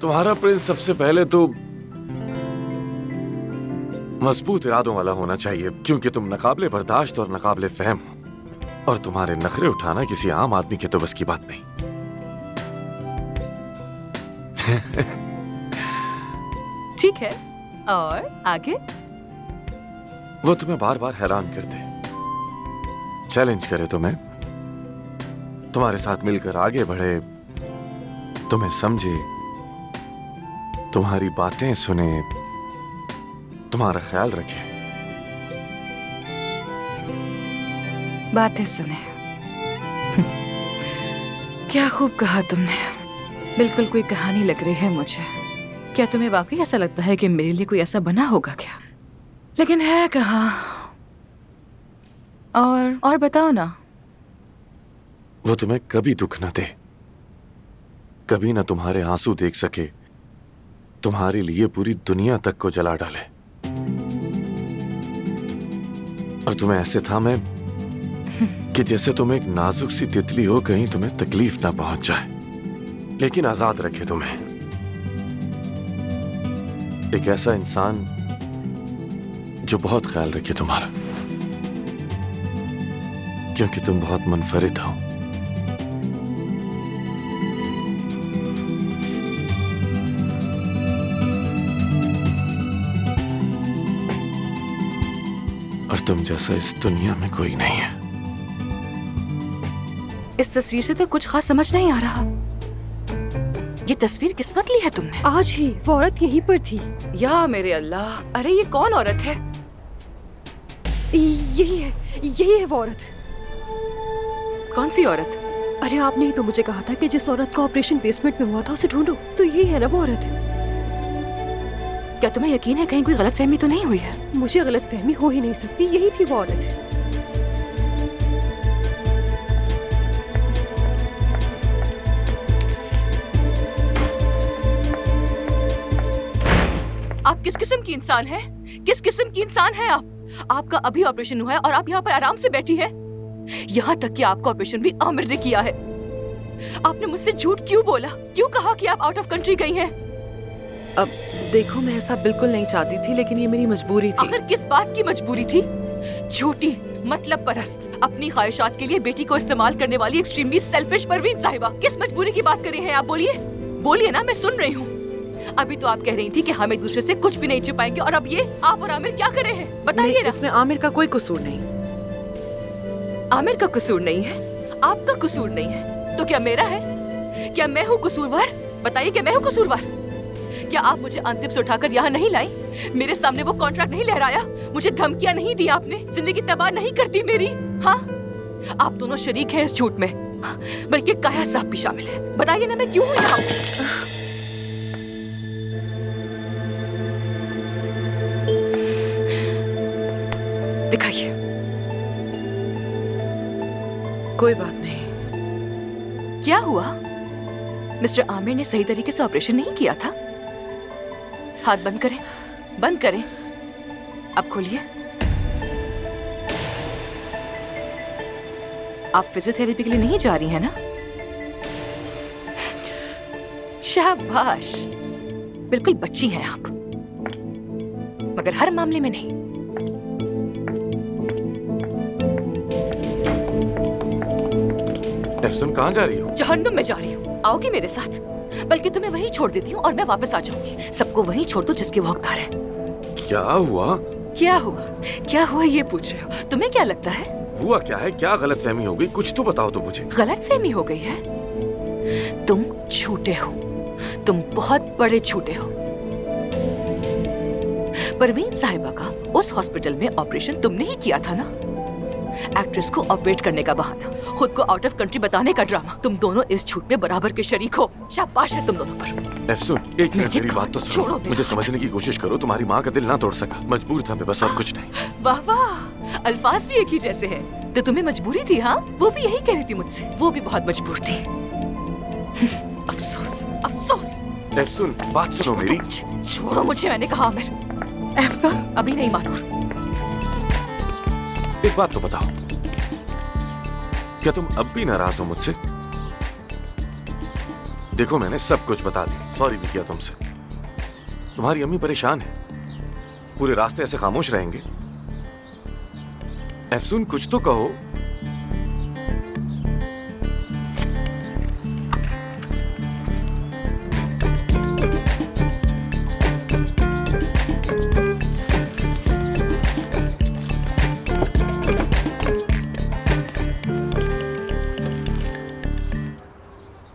तुम्हारा प्रिंस सबसे पहले तो मजबूत इरादों वाला होना चाहिए, क्योंकि तुम नाकाबिले बर्दाश्त और नाकाबिले फहम हो, और तुम्हारे नखरे उठाना किसी आम आदमी के तो बस की बात नहीं। ठीक है, और आगे? वो तुम्हें बार बार हैरान करते, चैलेंज करे तुम्हें, तुम्हारे साथ मिलकर आगे बढ़े, तुम्हें समझे, तुम्हारी बातें सुने, तुम्हारा ख्याल रखे। बातें सुने? क्या खूब कहा तुमने, बिल्कुल कोई कहानी लग रही है मुझे। क्या तुम्हें वाकई ऐसा लगता है कि मेरे लिए कोई ऐसा बना होगा क्या? लेकिन है कहाँ? और बताओ ना। वो तुम्हें कभी दुख न दे, कभी ना तुम्हारे आंसू देख सके, तुम्हारे लिए पूरी दुनिया तक को जला डाले, और तुम्हें ऐसे थामे कि जैसे तुम एक नाजुक सी तितली हो, कहीं तुम्हें तकलीफ ना पहुंच जाए, लेकिन आजाद रखे तुम्हें। एक ऐसा इंसान जो बहुत ख्याल रखे तुम्हारा, क्योंकि तुम बहुत मुनफरिद हो। और तुम जैसा इस दुनिया में कोई नहीं है। इस तस्वीर से तो कुछ खास समझ नहीं आ रहा। ये तस्वीर किस वक्त ली है तुमने? आज ही। वो औरत यहीं पर थी। या मेरे अल्लाह, अरे ये कौन औरत है? यही है वो औरत। कौन सी औरत? अरे आपने ही तो मुझे कहा था कि जिस औरत का ऑपरेशन बेसमेंट में हुआ था उसे ढूंढो, तो यही है ना वो औरत। क्या तुम्हें यकीन है कहीं कोई गलतफहमी तो नहीं हुई है? मुझे गलतफहमी हो ही नहीं सकती, यही थी वो औरत। आप किस किस्म की इंसान है? किस किस्म की इंसान है आप? आपका अभी ऑपरेशन हुआ है और आप यहाँ पर आराम से बैठी है। यहाँ तक कि आपका ऑपरेशन भी आमिर ने किया है। आपने मुझसे झूठ क्यों बोला? क्यों कहा कि आप आउट ऑफ कंट्री गई हैं? अब देखो, मैं ऐसा बिल्कुल नहीं चाहती थी, लेकिन ये मेरी मजबूरी थी। आखिर किस बात की मजबूरी थी? झूठी, मतलब परस्त, अपनी ख्वाहिशात के लिए बेटी को इस्तेमाल करने वाली एक्सट्रीमली सेल्फिश परवीन साहिबा। किस मजबूरी की बात कर रही हैं आप? बोलिए, बोलिए ना, मैं सुन रही हूँ। अभी तो आप कह रही थी कि हम एक दूसरे से कुछ भी नहीं छिपाएंगे, और अब ये आप और आमिर क्या कर रहे हैं? बताइए ना। इसमें आमिर का कोई कसूर नहीं। आमिर का कसूर नहीं है, आपका कसूर नहीं है, तो क्या मेरा है? क्या मैं हूँ कसूरवार? बताइए, क्या मैं हूँ कसूरवार? क्या आप मुझे अंतिम से उठाकर यहाँ नहीं लाई? मेरे सामने वो कॉन्ट्रैक्ट नहीं लहराया? मुझे धमकियाँ नहीं दी आपने? जिंदगी तबाह नहीं करती मेरी? हाँ, आप दोनों शरीक हैं इस झूठ में, बल्कि काया साहब भी शामिल है। बताइए ना, मैं क्यों हूँ यहाँ? दिखाइए। कोई बात नहीं। क्या हुआ? मिस्टर आमिर ने सही तरीके से ऑपरेशन नहीं किया था? हाथ बंद करें, बंद करें। अब खोलिए। आप फिजियोथेरेपी के लिए नहीं जा रही हैं ना? शाबाश, बिल्कुल बच्ची हैं आप, मगर हर मामले में नहीं। एफसून, कहाँ जा रही हो? जहन्नुम में जा रही हूँ। आओगी मेरे साथ? बल्कि तुम्हें वहीं छोड़ देती हूँ और मैं वापस आ जाऊंगी। सबको वहीं छोड़ दो जिसके वो हकदार है। क्या हुआ? क्या हुआ? क्या हुआ ये पूछ रहे हो? तुम्हें क्या लगता है? हुआ क्या है? क्या गलतफहमी हो गई? कुछ तो बताओ तो मुझे। गलतफहमी हो गई है? तुम झूठे हो, तुम बहुत बड़े झूठे हो। परवीन साहिबा का उस हॉस्पिटल में ऑपरेशन तुमने ही किया था ना? एक्ट्रेस को ऑपरेट करने का बहाना, खुद को आउट ऑफ कंट्री बताने का ड्रामा, तुम दोनों इस झूठ में बराबर के शरीक हो। शाबाश है तुम दोनों पर। एफसून, एक मिनट मेरी बात तो सुनो। मुझे समझने की कोशिश करो। तुम्हारी माँ का दिल ना तोड़ सका, मजबूर था मैं बस, और कुछ नहीं। वाह वाह, अल्फाज भी एक ही जैसे हैं। तो तुम्हें मजबूरी थी? हाँ, वो भी यही कह रही थी मुझसे। वो भी बहुत मजबूर थी। अफसोस, अफसोस। एफसून, बात सुनो मेरी। छोड़ो मुझे, मैंने कहा आमिर। एफसून, अभी नहीं मानूर। एक बात तो बताओ, क्या तुम अब भी नाराज हो मुझसे? देखो मैंने सब कुछ बता दिया, सॉरी भी किया तुमसे। तुम्हारी अम्मी परेशान है, पूरे रास्ते ऐसे खामोश रहेंगे? एफसून कुछ तो कहो।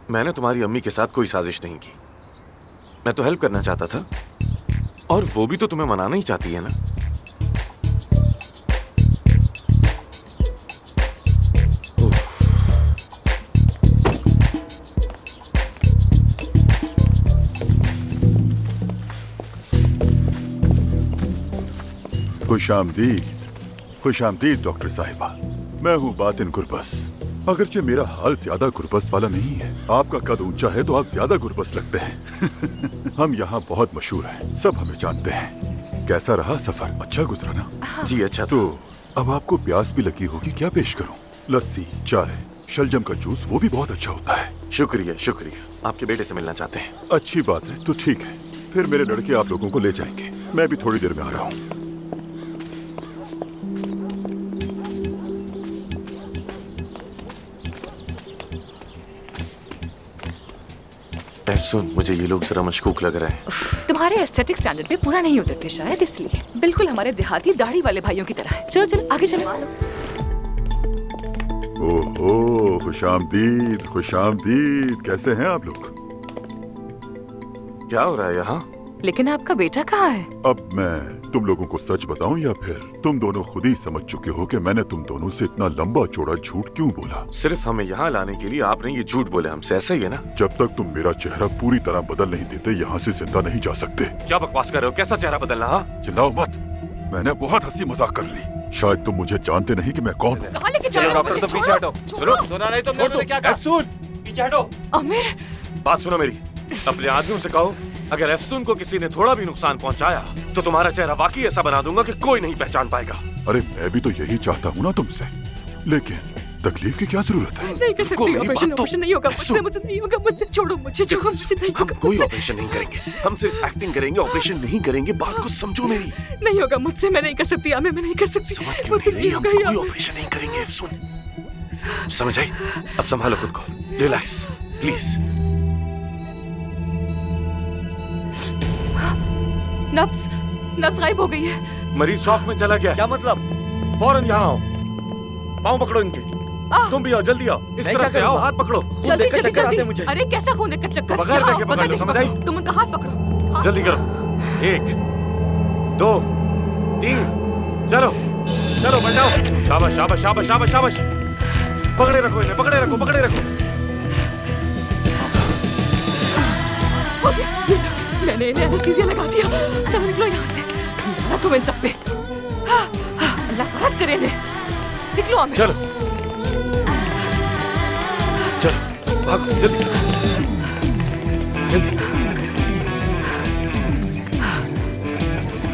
मैंने तुम्हारी अम्मी के साथ कोई साजिश नहीं की, मैं तो हेल्प करना चाहता था, और वो भी तो तुम्हें मनाना ही चाहती है ना। खुश आमदीद डॉक्टर साहिबा। मैं हूँ बातिन गुरबस। अगरचे मेरा हाल ज्यादा गुरबस वाला नहीं है, आपका कद ऊंचा है तो आप ज्यादा गुरबस लगते हैं। हम यहाँ बहुत मशहूर हैं, सब हमें जानते हैं। कैसा रहा सफर? अच्छा गुजरा ना? जी अच्छा। तो अब आपको प्यास भी लगी होगी, क्या पेश करूं? लस्सी, चाय, शलजम का जूस, वो भी बहुत अच्छा होता है। शुक्रिया शुक्रिया। आपके बेटे से मिलना चाहते हैं? अच्छी बात है, तो ठीक है, फिर मेरे लड़के आप लोगों को ले जाएंगे। मैं भी थोड़ी देर में आ रहा हूँ। सुन, मुझे ये लोग जरा मशकूक लग रहे हैं। तुम्हारे एस्थेटिक स्टैंडर्ड पे पूरा नहीं उतरते शायद, इसलिए। बिल्कुल हमारे देहाती दाढ़ी वाले भाइयों की तरह है। चलो चलो आगे चलो। ओहो, खुशामदीद खुशामदीद। कैसे हैं आप लोग? क्या हो रहा है यहाँ? लेकिन आपका बेटा कहाँ है? अब मैं तुम लोगों को सच बताऊं या फिर तुम दोनों खुद ही समझ चुके हो कि मैंने तुम दोनों से इतना लंबा चौड़ा झूठ क्यों बोला? सिर्फ हमें यहाँ लाने के लिए आपने ये झूठ बोले हमसे, ऐसा ही है ना? जब तक तुम मेरा चेहरा पूरी तरह बदल नहीं देते, यहाँ से जिंदा नहीं जा सकते। क्या बकवास कर रहे हो? कैसा चेहरा बदलना? हाँ चिल्लाओ मत, मैंने बहुत हंसी मजाक कर ली। शायद तुम मुझे जानते नहीं कि मैं कौन हूँ। कहाँ लेके जा रहे हो? डॉक्टर साहब पीछे हटो। सुनो, सुना नहीं तुमने क्या कहा? एफसून पीछे हटो। आमिर, बात सुनो मेरी। अपने आदमियों से कहो, अगर एफसून को किसी ने थोड़ा भी नुकसान पहुंचाया तो तुम्हारा चेहरा वाकई ऐसा बना दूंगा कि कोई नहीं पहचान पाएगा। अरे मैं भी तो यही चाहता हूँ ना तुमसे, लेकिन तकलीफ की क्या जरूरत है? नहीं कर सकती। ऑपरेशन नहीं होगा मुझसे, मुझे नहीं होगा, मुझसे छोड़ो, मुझे छोड़ो, मुझे नहीं हम होगा। कोई ऑपरेशन नहीं करेंगे, हम सिर्फ एक्टिंग करेंगे, ऑपरेशन नहीं करेंगे। बात को समझो मेरी। नहीं होगा मुझसे, मैं नहीं कर सकती आमिर, मैं नहीं कर सकती। समझ क्यों मुझसे नहीं रही? हम होगा कोई आमिर। ऑपरेशन नहीं करेंगे एफसून, समझ आई? अब संभालो खुद को, रिलैक्स प्लीज। नब्ज गायब हो गई है। मरीज शॉक में चला गया। क्या मतलब? फौरन यहाँ आओ, पाँव पकड़ो इनके। तुम भी आओ, जल्दी आओ, इस तरफ से आओ, हाथ पकड़ो। जल्दी देखकर जल्दी चक्कर आते हैं जल्दी। मुझे। अरे कैसा खून देखकर चक्कर? बगैर यहाँ देखे आओ, पकड़ बगैर लो, देखे समझ पकड़ो। आई? तुम उनका हाथ पकड़ो। जल्दी करो। 1 2 3 चलो चलो, बचाओ। शाबाश शाबाश शाबाश शाबाश शाबाश। पकड़े रखो इन्हें, पकड़े रखो, पकड़े रखो। हो गया। मैंने इन्हें एनेस्थीसिया लगा दिया। चलो निकलो यहाँ से। लानत हो इन सब पे। अल्लाह मदद करे इन्हें। निकलो आमिर। चलो चलो, भागो जल्दी जल्दी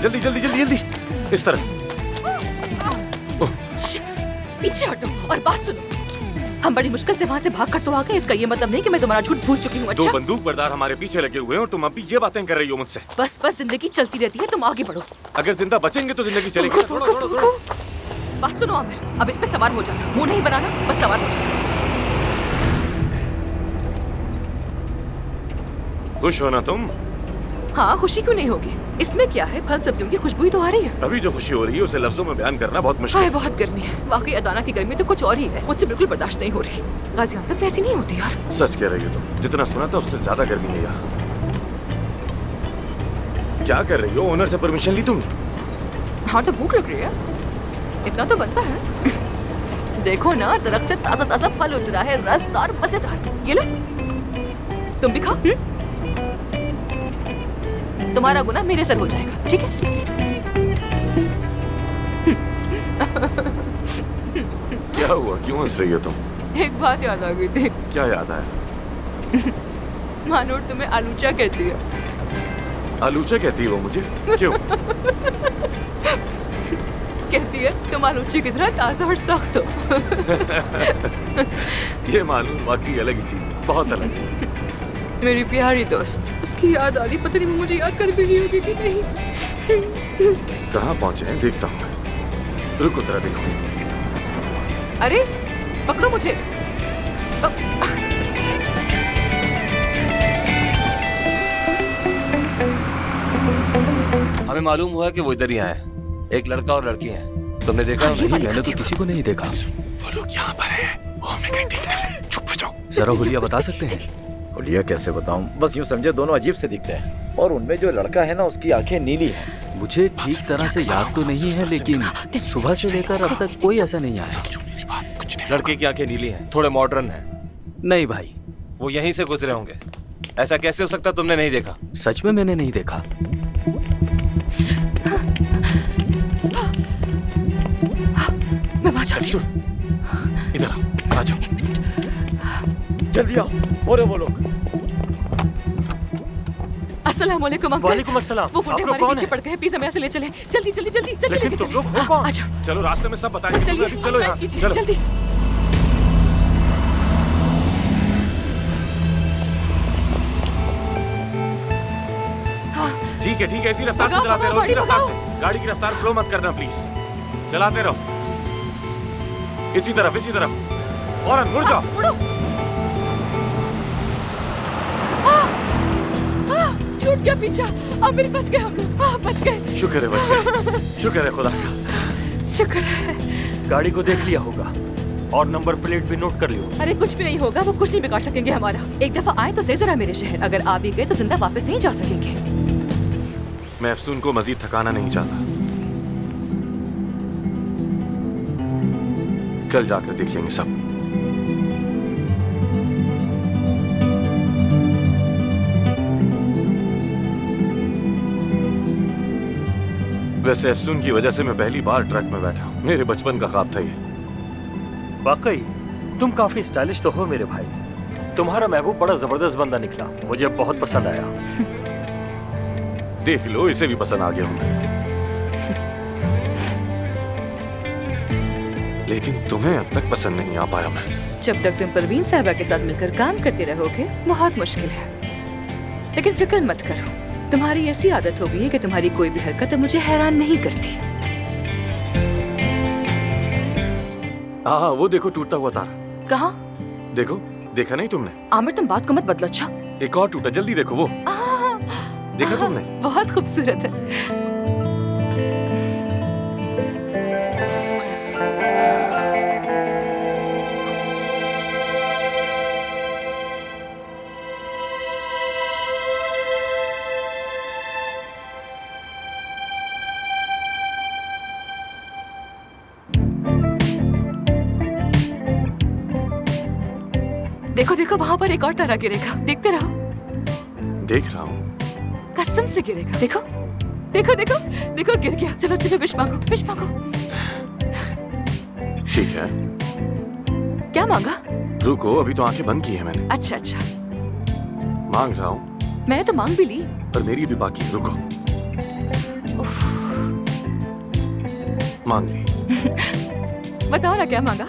जल्दी जल्दी जल्दी जल्दी, इस तरह। पीछे हटो और बात सुनो। हम बड़ी मुश्किल से वहाँ से भाग कर तो आ गए, इसका ये मतलब नहीं कि मैं तुम्हारा झूठ भूल चुकी हूँ। दो अच्छा, बंदूक बरदार हमारे पीछे लगे हुए हैं और तुम अभी ये बातें कर रही हो मुझसे। बस बस जिंदगी चलती रहती है, तुम आगे बढ़ो। अगर जिंदा बचेंगे तो जिंदगी चलेगी। थोड़ा थोड़ा थोड़ा। बात सुनो आमिर, अब इस पे सवार हो जाना। मुंह नहीं बनाना, बस सवार हो जाना। खुश हो ना तुम? हाँ, खुशी क्यों नहीं होगी? इसमें क्या है, फल सब्जियों की खुशबू ही तो आ रही है। अभी जो खुशी हो रही है उसे लफ्जों में बयान करना बहुत मुश्किल हाय, है। बहुत गर्मी है। वाकई अदाना की गर्मी तो कुछ और ही है, मुझसे बिल्कुल बर्दाश्त नहीं हो रही। गाजियाबाद में ऐसी नहीं होती यार। सच कह रही हो तुम, जितना सुना था उससे ज्यादा गर्मी है यहाँ। क्या कर रही हो? ओनर से परमिशन ली तुमने? हाँ तो भूख लग रही है, इतना तो बनता है। देखो ना, दरख्त से ताजा ताजा फल उतरा है, रसदार मजेदार। ये लो, तुम भी खाओ। तुम्हारा गुनाह मेरे सर हो जाएगा, ठीक है? क्या हुआ, क्यों हंस रही हो तुम? एक बात याद आ गई थी। क्या याद आया? मानूर तुम्हें आलूचा कहती है। आलूचा कहती है वो मुझे? क्यों? कहती है तुम आलूची की तरह ताजा और सख्त हो। ये मालूम वाकई अलग ही चीज है, बहुत अलग है। मेरी प्यारी दोस्त, उसकी याद आ रही, पता नहीं वो मुझे याद कर भी नहीं होगी कि नहीं। कहाँ पहुंचे हैं देखता हूँ मैं। रुको जरा देखो। अरे पकड़ो मुझे। हमें मालूम हुआ कि वो इधर ही आए, एक लड़का और लड़की हैं। तुमने देखा? नहीं, मैंने तो किसी को नहीं देखा। वो लोग यहाँ पर हैं, वो हमें कहीं देख रहे हैं। चुप हो जाओ। जरा हुलिया बता सकते हैं? हुलिया कैसे बताऊं, बस यूं समझे दोनों अजीब से दिखते हैं, और उनमें जो लड़का है ना उसकी आंखें नीली हैं। मुझे ठीक तरह से याद तो नहीं है, लेकिन सुबह से लेकर अब तक कोई ऐसा नहीं आया। लड़के की आंखें नीली हैं, थोड़े मॉडर्न हैं। नहीं भाई, वो यहीं से गुजरे होंगे। ऐसा कैसे हो सकता, तुमने नहीं देखा? सच में मैंने नहीं देखा। मैं वहां जाती हूँ। इधर आओ, आ जाओ। जल्दी आओ, वो लोग। अस्सलाम वालेकुम अंकल। वालेकुम अस्सलाम। वो गुंडे हमारे पीछे पड़ गए, प्लीज हमें यहाँ से ले चले। जल्दी जल्दी जल्दी जल्दी लेकिन लेके तुम लोग चले। हो कौन? आ जाओ। चलो रास्ते में सब बताएंगे। चलिए चलो यहाँ से, चलो। जल्दी। ठीक है ठीक है, इसी रफ्तार से चलाते रहो, इसी रफ्तार से। गाड़ी की रफ्तार स्लो मत करना प्लीज, चलाते रहो इसी तरफ इसी तरफ। फौरन मुड़ जाओ। छूट गया पीछा। अमीर बच गए हम लोग, बच गए। शुक्र है बच गए, शुक्र है खुदा का। शुक्र है। गाड़ी को देख लिया होगा और नंबर प्लेट भी नोट कर लियो। अरे कुछ भी नहीं होगा, वो कुछ नहीं बिगाड़ सकेंगे हमारा। एक दफा आए तो सही जरा मेरे शहर, अगर आ भी गए तो जिंदा वापस नहीं जा सकेंगे। मैं अफसून को मजीद थकाना नहीं चाहता, कल जाकर देख लेंगे सब। वैसे अफसून की वजह से मैं पहली बार ट्रक में बैठा हूँ, मेरे बचपन का ख्वाब था ये। वाकई तुम काफी स्टाइलिश तो हो मेरे भाई। तुम्हारा महबूब बड़ा जबरदस्त बंदा निकला, मुझे बहुत पसंद आया। देख लो, इसे भी पसंद आ गया हूं मैं। लेकिन तुम्हें अब तक पसंद नहीं आ पाया मैं। जब तक तुम परवीन साहबा के साथ मिलकर काम करते रहोगे बहुत मुश्किल है। लेकिन फिक्र मत करो, तुम्हारी ऐसी आदत हो गई है कि तुम्हारी कोई भी हरकत अब मुझे हैरान नहीं करती। हाँ, वो देखो टूटता हुआ तार। कहाँ? देखो, देखा नहीं तुमने? आमिर तुम बात को मत बदलो। अच्छा, एक और टूटा, जल्दी देखो वो। देखा तुमने? बहुत खूबसूरत है। देखो देखो, वहां पर एक और तारा गिरेगा, देखते रहो। देख रहा हूँ। कसम से गिरेगा। देखो देखो देखो देखो, गिर गया। चलो चलो, विश मांगो, विश मांगो। ठीक है। क्या मांगा? रुको, अभी तो आंखें बंद की है मैंने। अच्छा अच्छा, मांग रहा हूँ। मैंने तो मांग भी ली, पर मेरी भी बाकी है, रुको। मांग ली। बताओ ना क्या मांगा?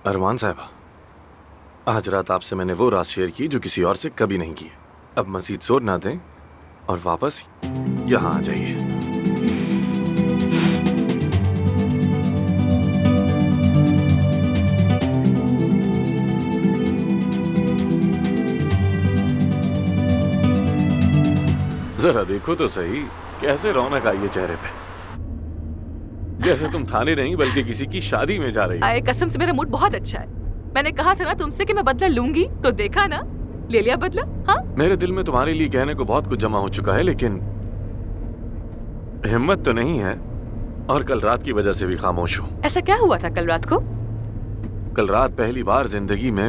अरमान साहिबा, आज रात आपसे मैंने वो राज शेयर की जो किसी और से कभी नहीं की। अब मजीद जोर ना दें और वापस यहाँ आ जाइए। जरा देखो तो सही, कैसे रौनक आई है चेहरे पे, जैसे तुम थाने नहीं बल्कि किसी की शादी में जा रही हो। आए कसम से मेरा मूड बहुत अच्छा है। मैंने कहा था ना तुमसे कि मैं बदला लूंगी, तो देखा ना, ले लिया बदला। हाँ, मेरे दिल में तुम्हारे लिए कहने को बहुत कुछ जमा हो चुका है, लेकिन हिम्मत तो नहीं है, और कल रात की वजह से भी खामोश हूँ। ऐसा क्या हुआ था कल रात को? कल रात पहली बार जिंदगी में।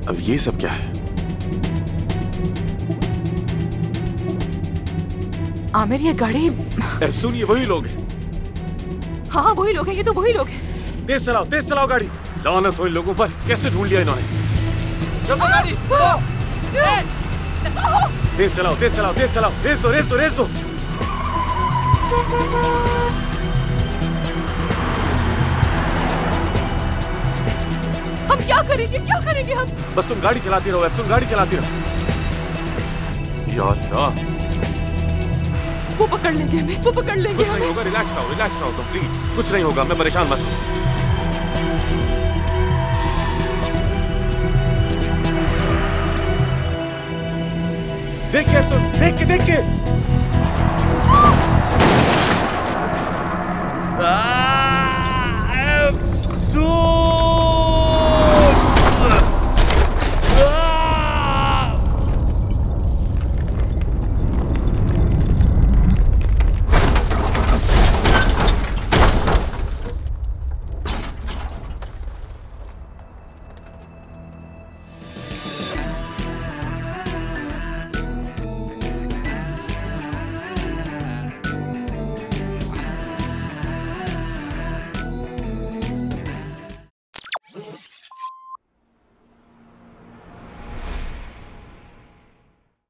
अब ये सब क्या है? आमिर, ये गाड़ी। सुन, ये वही लोग हैं। हाँ वही लोग हैं, ये तो वही लोग हैं। तेज चलाओ गाड़ी। लानत हो इन लोगों पर, कैसे ढूंढ लिया इन्होंने। रोको गाड़ी। तेज चलाओ, रेस दो। हम क्या करेंगे हम? बस तुम गाड़ी चलाती रहो, तुम गाड़ी चलाती रहो। यार ना, वो पकड़ लेंगे हमें, वो पकड़ लेंगे कुछ नहीं होगा, रिलैक्स रहो तुम प्लीज। कुछ नहीं होगा, मैं परेशान मत हो। देखिए